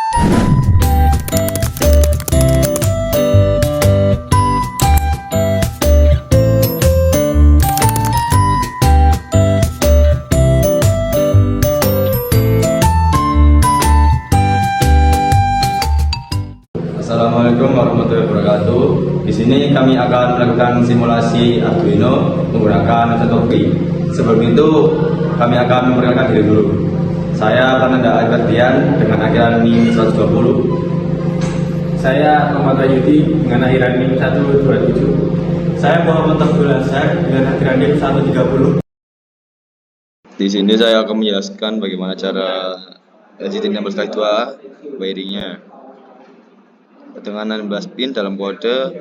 Assalamualaikum warahmatullahi wabarakatuh. Di sini kami akan melakukan simulasi Arduino menggunakan fotokopi. Sebelum itu kami akan memperkenalkan diri dulu. Saya Pananda Albertian dengan akhiran NIM 120. Saya Muhammad Ayudi dengan akhiran NIM 127. Saya Muhammad Abdul Azhar dengan akhiran NIM 130. Di sini saya akan menjelaskan bagaimana cara LCD 16x2 wiringnya dengan 16 pin dalam kode.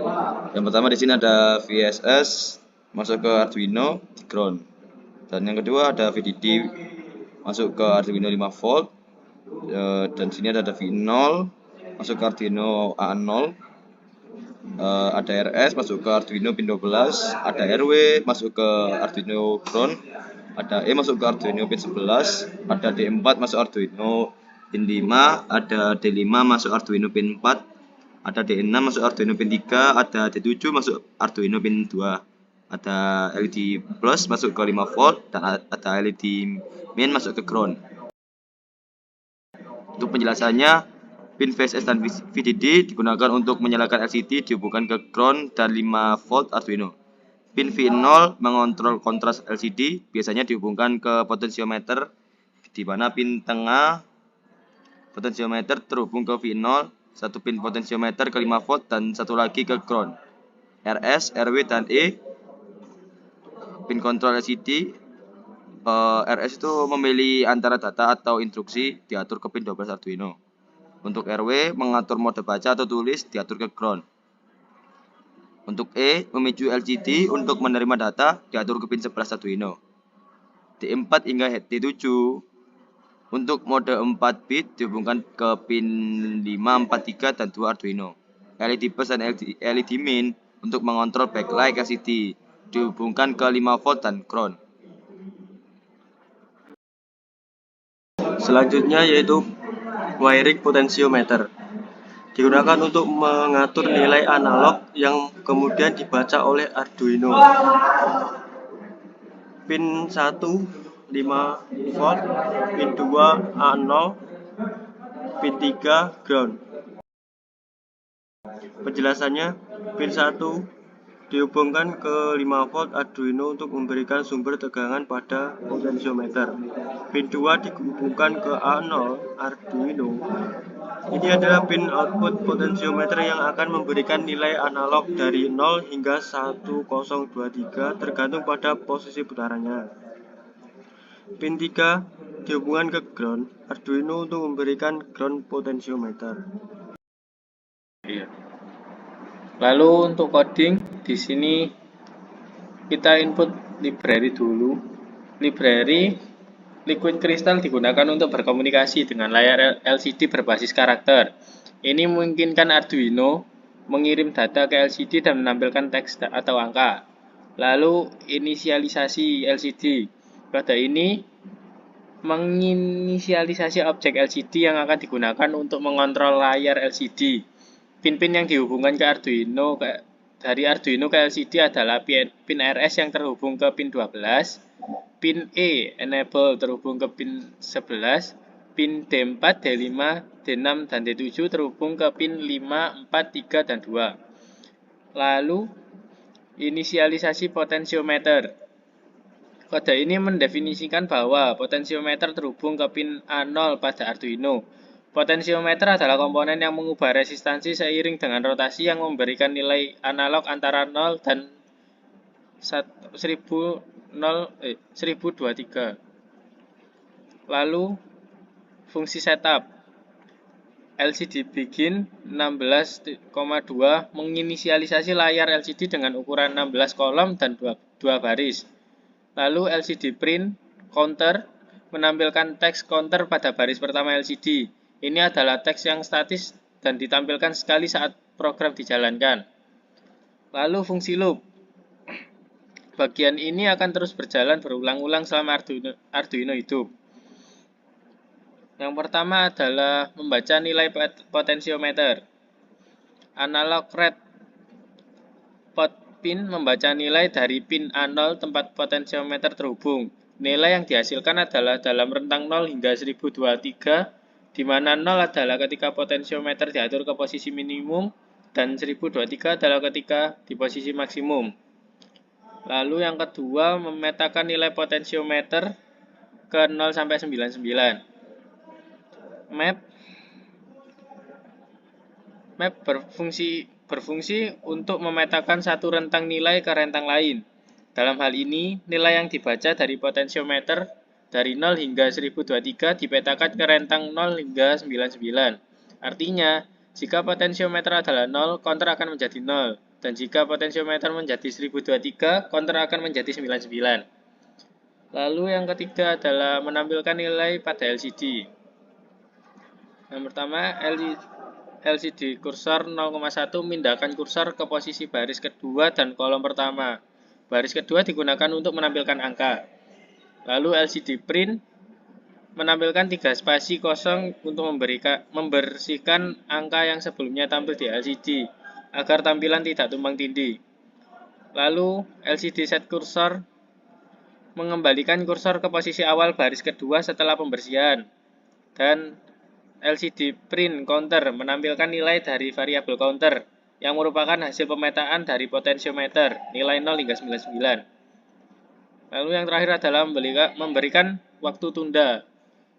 Yang pertama di sini ada VSS masuk ke Arduino di ground, dan yang kedua ada VDD masuk ke Arduino 5 volt, dan sini ada V0 masuk ke Arduino A0, ada RS masuk ke Arduino pin 12, ada RW masuk ke Arduino ground, ada E masuk ke Arduino pin 11, ada D4 masuk Arduino pin 5, ada D5 masuk Arduino pin 4, ada D6 masuk Arduino pin 3, ada D7 masuk Arduino pin 2, ada LED plus masuk ke 5 volt, dan ada LED min masuk ke ground. Untuk penjelasannya, pin VSS dan VDD digunakan untuk menyalakan LCD dihubungkan ke ground dan 5 volt Arduino. Pin V0 mengontrol kontras LCD, biasanya dihubungkan ke potensiometer, di mana pin tengah potensiometer terhubung ke V0, satu pin potensiometer ke 5 volt dan satu lagi ke ground. RS, RW, dan E pin kontrol LCD. RS itu memilih antara data atau instruksi, diatur ke pin 12 Arduino. Untuk RW mengatur mode baca atau tulis, diatur ke ground. Untuk E memicu LCD untuk menerima data, diatur ke pin 11 Arduino. D4 hingga D7 untuk mode 4 bit dihubungkan ke pin 5, 4, 3, dan 2 Arduino. LED plus dan LED min untuk mengontrol backlight LCD dihubungkan ke 5 volt dan ground. Selanjutnya yaitu wiring potensiometer. Digunakan untuk mengatur nilai analog yang kemudian dibaca oleh Arduino. Pin 1 5 volt, pin 2 A0, pin 3 ground. Penjelasannya, pin 1 dihubungkan ke 5 volt Arduino untuk memberikan sumber tegangan pada potensiometer. Pin 2 dihubungkan ke A0 Arduino. Ini adalah pin output potensiometer yang akan memberikan nilai analog dari 0 hingga 1023 tergantung pada posisi putarannya. Pin 3 dihubungkan ke ground Arduino untuk memberikan ground potensiometer. Lalu untuk coding, di sini kita input library dulu. Library Liquid Crystal digunakan untuk berkomunikasi dengan layar LCD berbasis karakter. Ini memungkinkan Arduino mengirim data ke LCD dan menampilkan teks atau angka. Lalu inisialisasi LCD. Pada ini menginisialisasi objek LCD yang akan digunakan untuk mengontrol layar LCD. Pin-pin yang dihubungkan ke Arduino dari Arduino ke LCD adalah pin RS yang terhubung ke pin 12, pin E enable terhubung ke pin 11, pin D4, D5, D6, dan D7 terhubung ke pin 5, 4, 3, dan 2. Lalu inisialisasi potensiometer. Kode ini mendefinisikan bahwa potensiometer terhubung ke pin A0 pada Arduino. Potensiometer adalah komponen yang mengubah resistansi seiring dengan rotasi yang memberikan nilai analog antara 0 dan 1023. Lalu fungsi setup. LCD begin 16,2 menginisialisasi layar LCD dengan ukuran 16 kolom dan 2 baris. Lalu LCD print counter menampilkan teks counter pada baris pertama LCD. Ini adalah teks yang statis dan ditampilkan sekali saat program dijalankan. Lalu fungsi loop. Bagian ini akan terus berjalan berulang-ulang selama Arduino hidup. Yang pertama adalah membaca nilai potensiometer. Analog read pot pin membaca nilai dari pin A0 tempat potensiometer terhubung. Nilai yang dihasilkan adalah dalam rentang 0 hingga 1023, di mana 0 adalah ketika potensiometer diatur ke posisi minimum dan 1023 adalah ketika di posisi maksimum. Lalu yang kedua, memetakan nilai potensiometer ke 0 sampai 99. Map berfungsi untuk memetakan satu rentang nilai ke rentang lain. Dalam hal ini, nilai yang dibaca dari potensiometer dari 0 hingga 1023 dipetakan ke rentang 0 hingga 99. Artinya, jika potensiometer adalah 0, counter akan menjadi 0. Dan jika potensiometer menjadi 1023, counter akan menjadi 99. Lalu yang ketiga adalah menampilkan nilai pada LCD. Yang pertama, LCD kursor 0,1 memindahkan kursor ke posisi baris kedua dan kolom pertama. Baris kedua digunakan untuk menampilkan angka. Lalu LCD print menampilkan 3 spasi kosong untuk membersihkan angka yang sebelumnya tampil di LCD agar tampilan tidak tumpang tindih. Lalu LCD set kursor mengembalikan kursor ke posisi awal baris kedua setelah pembersihan. Dan LCD print counter menampilkan nilai dari variabel counter yang merupakan hasil pemetaan dari potensiometer, nilai 0 hingga 99. Lalu yang terakhir adalah memberikan waktu tunda,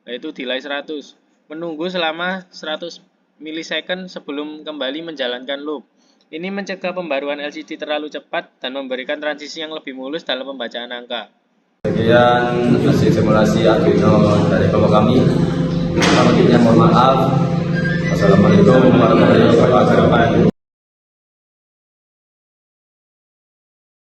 yaitu delay 100, menunggu selama 100 milisecond sebelum kembali menjalankan loop. Ini mencegah pembaruan LCD terlalu cepat dan memberikan transisi yang lebih mulus dalam pembacaan angka. Sekian hasil simulasi Arduino dari kelompok kami. Mohon maaf. Wassalamualaikum warahmatullahi wabarakatuh.